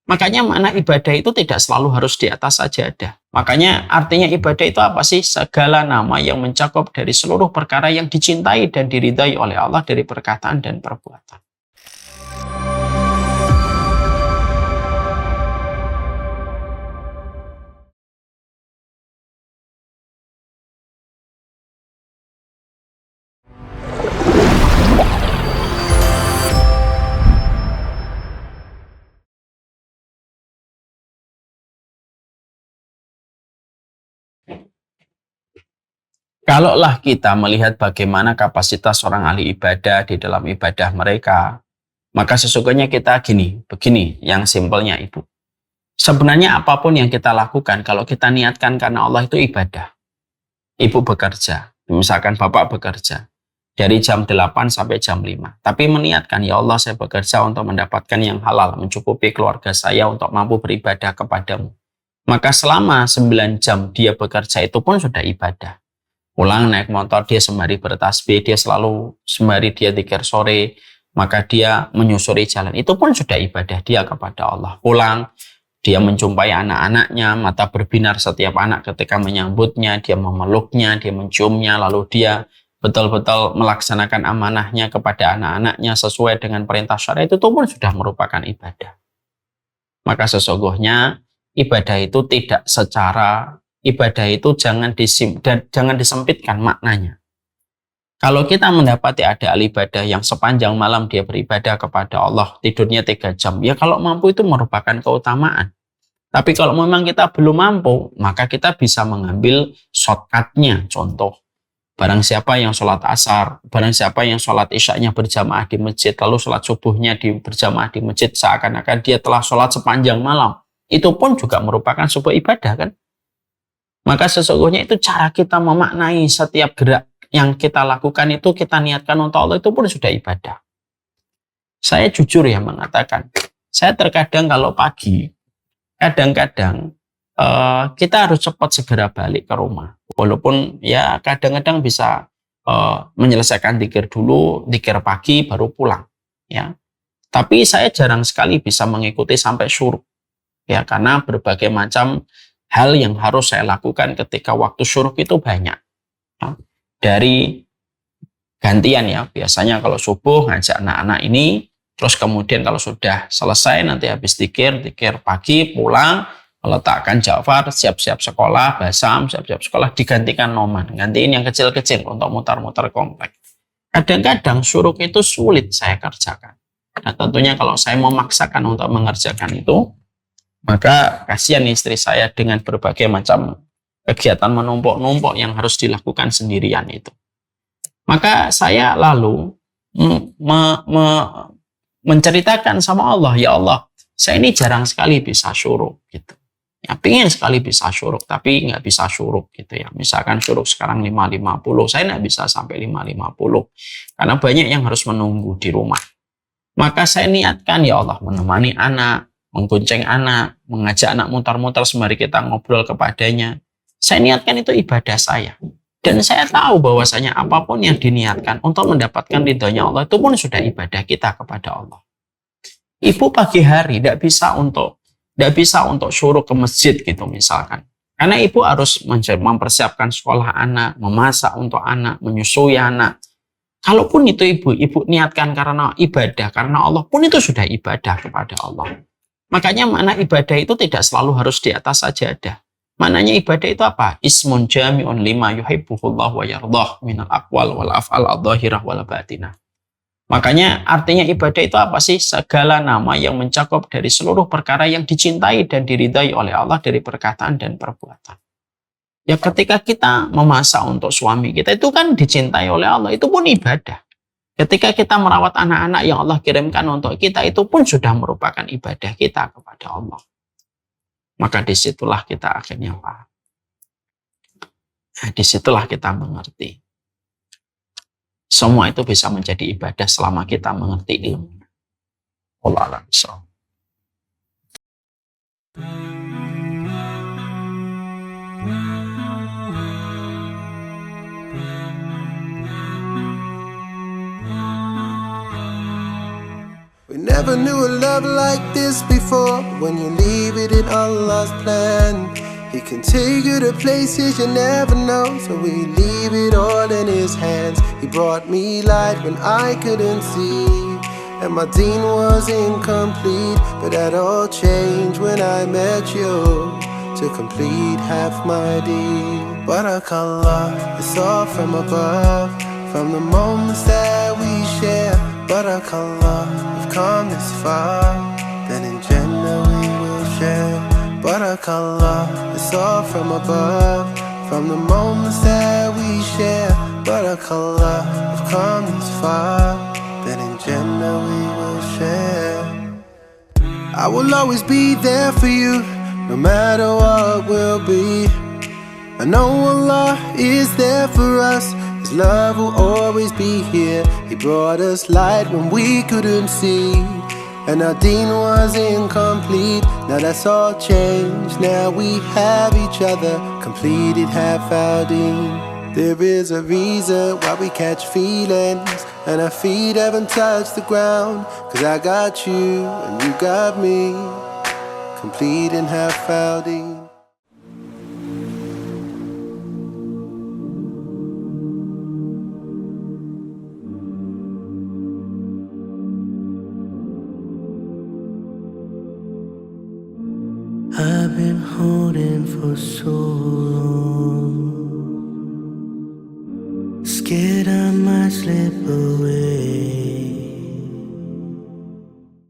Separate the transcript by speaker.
Speaker 1: Makanya makna ibadah itu tidak selalu harus di atas sajadah. Makanya artinya ibadah itu apa sih? Segala nama yang mencakup dari seluruh perkara yang dicintai dan diridhai oleh Allah dari perkataan dan perbuatan. Kalaulah kita melihat bagaimana kapasitas seorang ahli ibadah di dalam ibadah mereka, maka sesungguhnya kita begini yang simpelnya Ibu. Sebenarnya apapun yang kita lakukan, kalau kita niatkan karena Allah itu ibadah. Ibu bekerja, misalkan Bapak bekerja, dari jam 8 sampai jam 5. Tapi meniatkan, ya Allah saya bekerja untuk mendapatkan yang halal, mencukupi keluarga saya untuk mampu beribadah kepadamu. Maka selama 9 jam dia bekerja itu pun sudah ibadah. Pulang naik motor, dia sembari bertasbih, dia selalu sembari dia dzikir sore, maka dia menyusuri jalan. Itu pun sudah ibadah dia kepada Allah. Pulang, dia menjumpai anak-anaknya, mata berbinar setiap anak ketika menyambutnya, dia memeluknya, dia menciumnya, lalu dia betul-betul melaksanakan amanahnya kepada anak-anaknya sesuai dengan perintah syariat, itu pun sudah merupakan ibadah. Maka sesungguhnya ibadah itu tidak secara ibadah itu jangan disempitkan maknanya. Kalau kita mendapati ada ahli ibadah yang sepanjang malam dia beribadah kepada Allah, tidurnya 3 jam, ya kalau mampu itu merupakan keutamaan. Tapi kalau memang kita belum mampu, maka kita bisa mengambil shortcut-nya. Contoh, barang siapa yang sholat asar, barang siapa yang sholat isyaknya berjamaah di masjid, lalu sholat subuhnya berjamaah di masjid, seakan-akan dia telah sholat sepanjang malam. Itu pun juga merupakan sebuah ibadah kan? Maka sesungguhnya itu cara kita memaknai setiap gerak yang kita lakukan itu kita niatkan untuk Allah itu pun sudah ibadah. Saya jujur ya mengatakan, saya terkadang kalau pagi, kadang-kadang kita harus cepat segera balik ke rumah. Walaupun ya kadang-kadang bisa menyelesaikan dzikir dulu, dzikir pagi baru pulang. Ya, tapi saya jarang sekali bisa mengikuti sampai syuruk. Ya, karena berbagai macam hal yang harus saya lakukan ketika waktu syuruk itu banyak. Ya, dari gantian ya, biasanya kalau subuh ngajak anak-anak ini, terus kemudian kalau sudah selesai nanti habis dzikir pagi pulang, meletakkan Ja'far, siap-siap sekolah, Basam, siap-siap sekolah, digantikan Noman, gantiin yang kecil-kecil untuk mutar-mutar komplek. Kadang-kadang syuruk itu sulit saya kerjakan. Nah tentunya kalau saya memaksakan untuk mengerjakan itu, maka kasihan istri saya dengan berbagai macam kegiatan menumpuk-numpuk yang harus dilakukan sendirian itu. Maka saya lalu menceritakan sama Allah, ya Allah, saya ini jarang sekali bisa syuruk gitu. Ya, pengen sekali bisa syuruk, tapi nggak bisa syuruk gitu ya. Misalkan syuruk sekarang 5.50, saya nggak bisa sampai 5.50 karena banyak yang harus menunggu di rumah. Maka saya niatkan, ya Allah, menemani anak, menggonceng anak, mengajak anak mutar-mutar sembari kita ngobrol kepadanya. Saya niatkan itu ibadah saya. Dan saya tahu bahwasanya apapun yang diniatkan untuk mendapatkan ridhonya Allah itu pun sudah ibadah kita kepada Allah. Ibu pagi hari tidak bisa untuk suruh ke masjid gitu misalkan. Karena ibu harus mempersiapkan sekolah anak, memasak untuk anak, menyusui anak. Kalaupun itu ibu niatkan karena ibadah, karena Allah pun itu sudah ibadah kepada Allah. Makanya makna ibadah itu tidak selalu harus di atas sajadah. Maknanya ibadah itu apa? Ismun jami'un lima yuhibbuhullah wa yardah minal aqwal wal af'al adh-dhahirah wal batinah. Makanya artinya ibadah itu apa sih? Segala nama yang mencakup dari seluruh perkara yang dicintai dan diridhai oleh Allah dari perkataan dan perbuatan. Ya ketika kita memasak untuk suami kita itu kan dicintai oleh Allah, itu pun ibadah. Ketika kita merawat anak-anak yang Allah kirimkan untuk kita, itu pun sudah merupakan ibadah kita kepada Allah. Maka disitulah kita akhirnya paham. Nah, disitulah kita mengerti. Semua itu bisa menjadi ibadah selama kita mengerti ilmu. Allah alam.
Speaker 2: We never never knew a love like this before. When you leave it in Allah's plan, He can take you to places you never know. So we leave it all in His hands. He brought me light when I couldn't see, and my deen was incomplete. But that all changed when I met you, to complete half my deed. Barakallah, it's all from above, from the moments that we share. Barakallah, we've come this far, then in Jannah we will share. Barakallah, it's all from above, from the moments that we share. Barakallah, we've come this far, then in Jannah we will share. I will always be there for you, no matter what will be. I know Allah is there for us. His love will always be here. He brought us light when we couldn't see, and our deen was incomplete. Now that's all changed. Now we have each other, completed half our deen. There is a reason why we catch feelings, and our feet haven't touched the ground. Cause I got you and you got me, completing half our deen.
Speaker 3: I've been holding for so long, scared I might slip away.